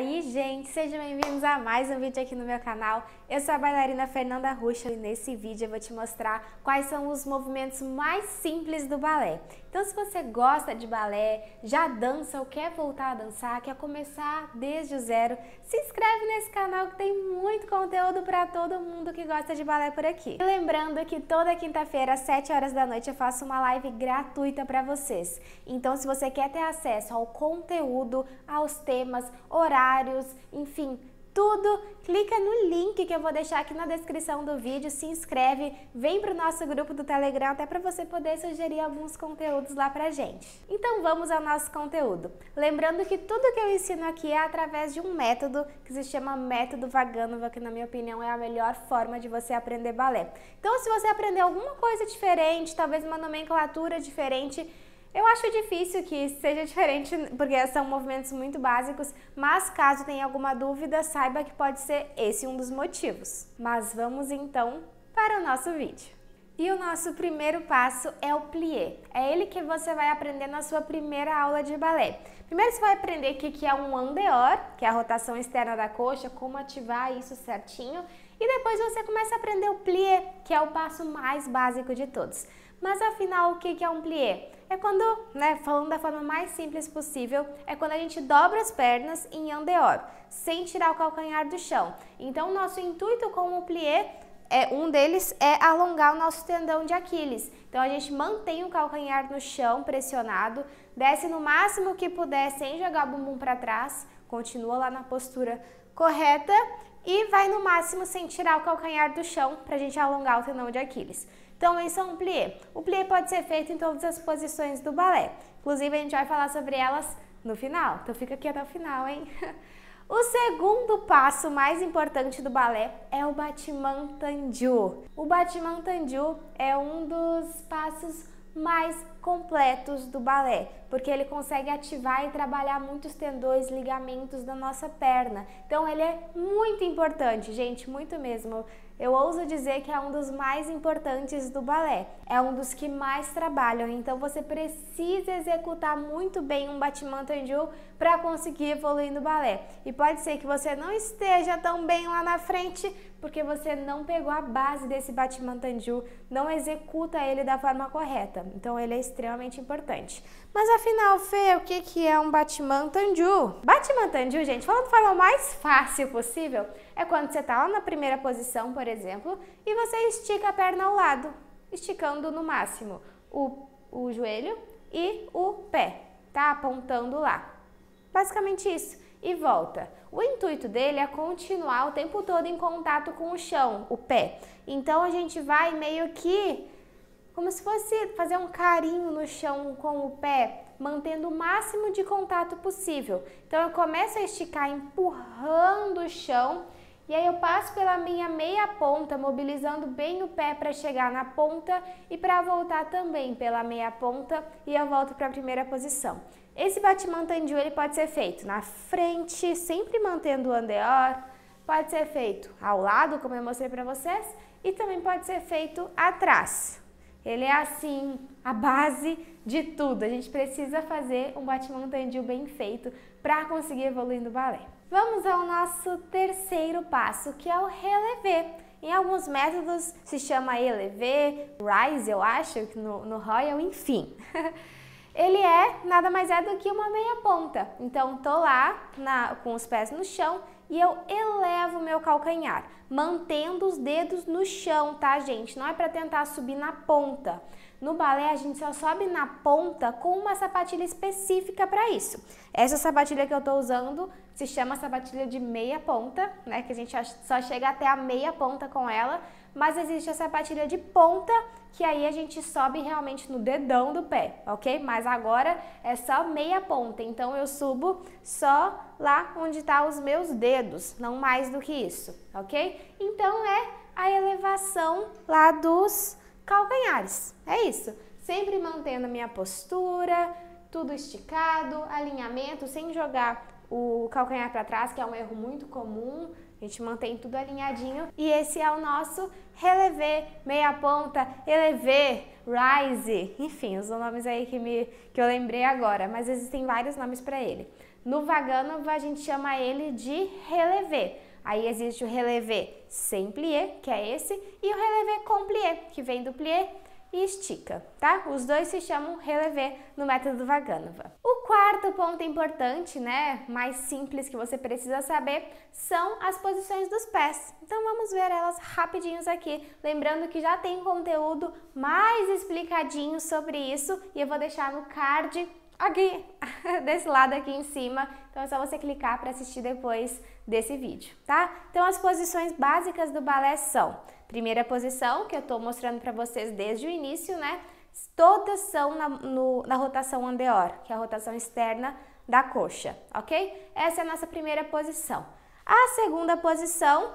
aí, gente, sejam bem-vindos a mais um vídeo aqui no meu canal. Eu sou a bailarina Fernanda Ruschel e nesse vídeo eu vou te mostrar quais são os movimentos mais simples do balé. Então, se você gosta de balé, já dança ou quer voltar a dançar, quer começar desde o zero, se inscreve nesse canal que tem muito conteúdo para todo mundo que gosta de balé por aqui. E lembrando que toda quinta-feira às 7 horas da noite eu faço uma live gratuita para vocês. Então, se você quer ter acesso ao conteúdo, aos temas, horários, enfim, tudo, clica no link que eu vou deixar aqui na descrição do vídeo, se inscreve, vem para o nosso grupo do Telegram até para você poder sugerir alguns conteúdos lá pra gente. Então vamos ao nosso conteúdo. Lembrando que tudo que eu ensino aqui é através de um método que se chama método Vaganova, que na minha opinião é a melhor forma de você aprender balé. Então se você aprender alguma coisa diferente, talvez uma nomenclatura diferente, eu acho difícil que seja diferente, porque são movimentos muito básicos, mas caso tenha alguma dúvida, saiba que pode ser esse um dos motivos. Mas vamos então para o nosso vídeo. E o nosso primeiro passo é o plié. É ele que você vai aprender na sua primeira aula de balé. Primeiro você vai aprender o que é um en dehors, que é a rotação externa da coxa, como ativar isso certinho. E depois você começa a aprender o plié, que é o passo mais básico de todos. Mas afinal, o que é um plié? É quando, falando da forma mais simples possível, é quando a gente dobra as pernas em en dehors, sem tirar o calcanhar do chão. Então, o nosso intuito com o plié, um deles é alongar o nosso tendão de Aquiles. Então, a gente mantém o calcanhar no chão pressionado, desce no máximo que puder sem jogar o bumbum para trás, continua lá na postura correta e vai no máximo sem tirar o calcanhar do chão para a gente alongar o tendão de Aquiles. Então, esse é um plié. O plié pode ser feito em todas as posições do balé. Inclusive, a gente vai falar sobre elas no final. Então, fica aqui até o final, hein? O segundo passo mais importante do balé é o battement tendu. O battement tendu é um dos passos mais completos do balé, porque ele consegue ativar e trabalhar muitos tendões, ligamentos da nossa perna. Então ele é muito importante, gente, muito mesmo. Eu ouso dizer que é um dos mais importantes do balé. É um dos que mais trabalham, então você precisa executar muito bem um battement tendu para conseguir evoluir no balé. E pode ser que você não esteja tão bem lá na frente, porque você não pegou a base desse battement tendu, não executa ele da forma correta. Então ele é extremamente importante. Mas afinal, Fê, o que é um battement tendu? Battement tendu, gente, falando de forma mais fácil possível, é quando você está lá na primeira posição, por exemplo, e você estica a perna ao lado, esticando no máximo o joelho e o pé, tá? Apontando lá. Basicamente isso. E volta. O intuito dele é continuar o tempo todo em contato com o chão, o pé. Então a gente vai meio que como se fosse fazer um carinho no chão com o pé, mantendo o máximo de contato possível. Então eu começo a esticar empurrando o chão e aí eu passo pela minha meia ponta, mobilizando bem o pé para chegar na ponta e para voltar também pela meia ponta e eu volto para a primeira posição. Esse battement tendu ele pode ser feito na frente, sempre mantendo o en dehors, pode ser feito ao lado, como eu mostrei para vocês, e também pode ser feito atrás. Ele é assim, a base de tudo. A gente precisa fazer um battement tendu bem feito para conseguir evoluir no balé. Vamos ao nosso terceiro passo, que é o relevé. Em alguns métodos se chama élevé, rise, eu acho, no Royal, enfim. Ele nada mais é do que uma meia ponta. Então, tô lá com os pés no chão e eu elevo o meu calcanhar, mantendo os dedos no chão, tá, gente? Não é para tentar subir na ponta. No balé, a gente só sobe na ponta com uma sapatilha específica para isso. Essa sapatilha que eu tô usando se chama sapatilha de meia ponta, né? Que a gente só chega até a meia ponta com ela, mas existe a sapatilha de ponta, que aí a gente sobe realmente no dedão do pé, ok? Mas agora é só meia ponta, então eu subo só lá onde estão os meus dedos, não mais do que isso, ok? Então é a elevação lá dos calcanhares, é isso. Sempre mantendo a minha postura, tudo esticado, alinhamento, sem jogar o calcanhar para trás, que é um erro muito comum. A gente mantém tudo alinhadinho. E esse é o nosso relevé, meia ponta, élevé, rise, enfim, os nomes aí que eu lembrei agora, mas existem vários nomes para ele. No Vaganova, a gente chama ele de relevé. Aí existe o relevé sem plié, que é esse, e o relevé com plié, que vem do plié e estica, tá? Os dois se chamam relevé no método Vaganova. O quarto ponto importante, né, mais simples que você precisa saber, são as posições dos pés. Então vamos ver elas rapidinhos aqui, lembrando que já tem conteúdo mais explicadinho sobre isso e eu vou deixar no card aqui, desse lado aqui em cima, então é só você clicar para assistir depois desse vídeo, tá? Então as posições básicas do balé são: primeira posição, que eu tô mostrando para vocês desde o início, né? Todas são na rotação anterior, que é a rotação externa da coxa, ok? Essa é a nossa primeira posição. A segunda posição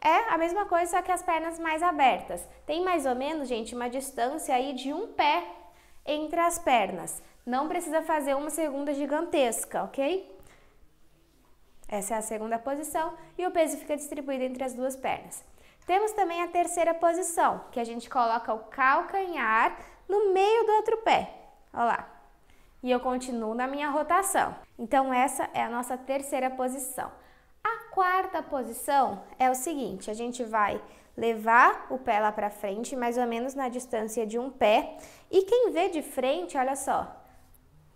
é a mesma coisa, só que as pernas mais abertas. Tem mais ou menos, gente, uma distância aí de um pé entre as pernas. Não precisa fazer uma segunda gigantesca, ok? Essa é a segunda posição e o peso fica distribuído entre as duas pernas. Temos também a terceira posição, que a gente coloca o calcanhar no meio do outro pé. Olha lá. E eu continuo na minha rotação. Então essa é a nossa terceira posição. A quarta posição é o seguinte, a gente vai levar o pé lá para frente, mais ou menos na distância de um pé. E quem vê de frente, olha só,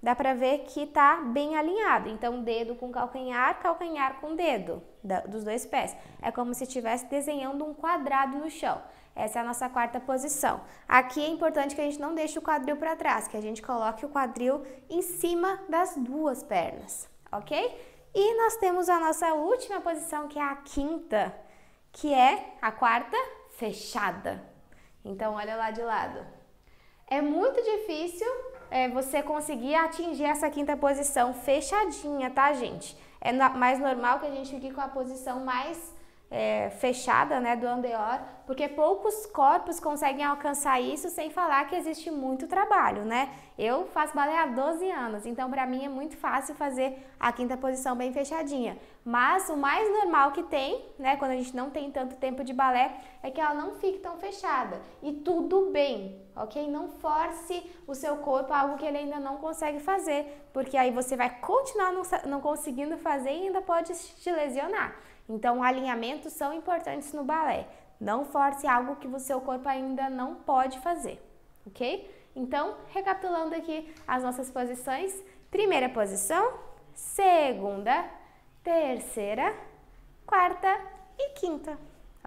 dá para ver que tá bem alinhado. Então, dedo com calcanhar, calcanhar com dedo dos dois pés. É como se estivesse desenhando um quadrado no chão. Essa é a nossa quarta posição. Aqui é importante que a gente não deixe o quadril para trás, que a gente coloque o quadril em cima das duas pernas, ok? E nós temos a nossa última posição, que é a quinta, que é a quarta fechada. Então, olha lá de lado. É muito difícil você conseguir atingir essa quinta posição fechadinha, tá, gente? É mais normal que a gente fique com a posição mais fechada, né, do anterior, porque poucos corpos conseguem alcançar isso, sem falar que existe muito trabalho, né? Eu faço balé há 12 anos, então para mim é muito fácil fazer a quinta posição bem fechadinha. Mas o mais normal que tem, né, quando a gente não tem tanto tempo de balé, é que ela não fique tão fechada. E tudo bem, ok? Não force o seu corpo a algo que ele ainda não consegue fazer, porque aí você vai continuar não conseguindo fazer e ainda pode te lesionar. Então, alinhamentos são importantes no balé. Não force algo que o seu corpo ainda não pode fazer, ok? Então, recapitulando aqui as nossas posições. Primeira posição, segunda, terceira, quarta e quinta,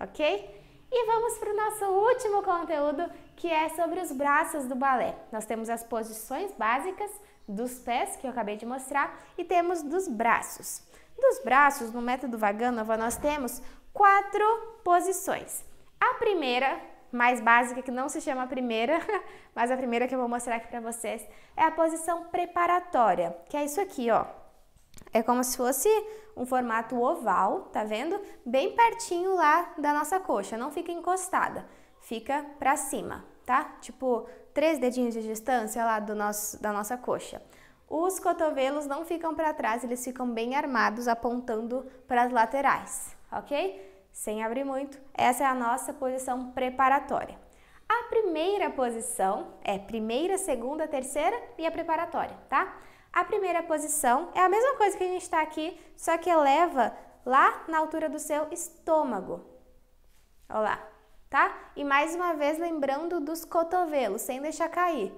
ok? E vamos para o nosso último conteúdo, que é sobre os braços do balé. Nós temos as posições básicas dos pés, que eu acabei de mostrar, e temos dos braços. Dos braços, no método Vaganova, nós temos 4 posições. A primeira, mais básica, que não se chama primeira, mas a primeira que eu vou mostrar aqui para vocês, é a posição preparatória, que é isso aqui, ó. É como se fosse um formato oval, tá vendo? Bem pertinho lá da nossa coxa, não fica encostada, fica para cima, tá? Tipo, 3 dedinhos de distância lá da nossa coxa. Os cotovelos não ficam para trás, eles ficam bem armados, apontando para as laterais, ok? Sem abrir muito, essa é a nossa posição preparatória. A primeira posição é primeira, segunda, terceira e a preparatória, tá? A primeira posição é a mesma coisa que a gente está aqui, só que eleva lá na altura do seu estômago. Olha lá, tá? E mais uma vez lembrando dos cotovelos, sem deixar cair.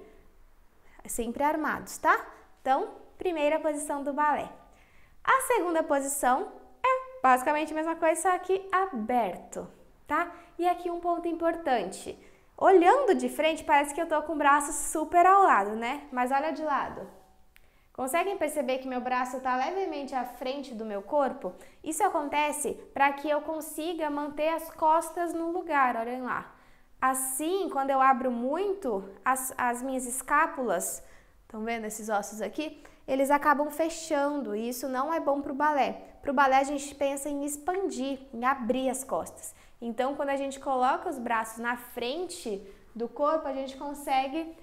Sempre armados, tá? Então, primeira posição do balé. A segunda posição é basicamente a mesma coisa, só que aberto, tá? E aqui um ponto importante. Olhando de frente, parece que eu tô com o braço super ao lado, né? Mas olha de lado. Conseguem perceber que meu braço está levemente à frente do meu corpo? Isso acontece para que eu consiga manter as costas no lugar, olhem lá. Assim, quando eu abro muito, as minhas escápulas, estão vendo esses ossos aqui? Eles acabam fechando e isso não é bom para o balé. Para o balé a gente pensa em expandir, em abrir as costas. Então, quando a gente coloca os braços na frente do corpo, a gente consegue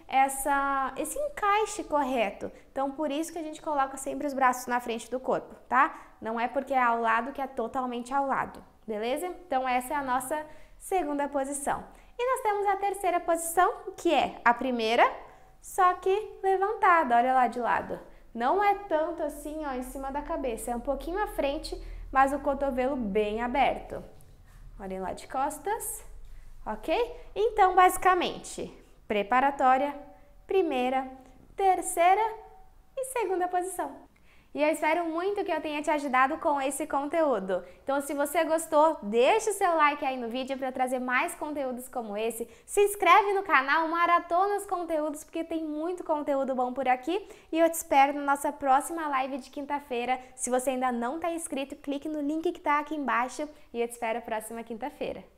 esse encaixe correto. Então, por isso que a gente coloca sempre os braços na frente do corpo, tá? Não é porque é ao lado que é totalmente ao lado, beleza? Então, essa é a nossa segunda posição. E nós temos a terceira posição, que é a primeira, só que levantada, olha lá de lado. Não é tanto assim, ó, em cima da cabeça, é um pouquinho à frente, mas o cotovelo bem aberto. Olhem lá de costas, ok? Então, basicamente, preparatória, primeira, terceira e segunda posição. E eu espero muito que eu tenha te ajudado com esse conteúdo. Então, se você gostou, deixa o seu like aí no vídeo para eu trazer mais conteúdos como esse. Se inscreve no canal, maratona os conteúdos, porque tem muito conteúdo bom por aqui. E eu te espero na nossa próxima live de quinta-feira. Se você ainda não está inscrito, clique no link que está aqui embaixo e eu te espero na próxima quinta-feira.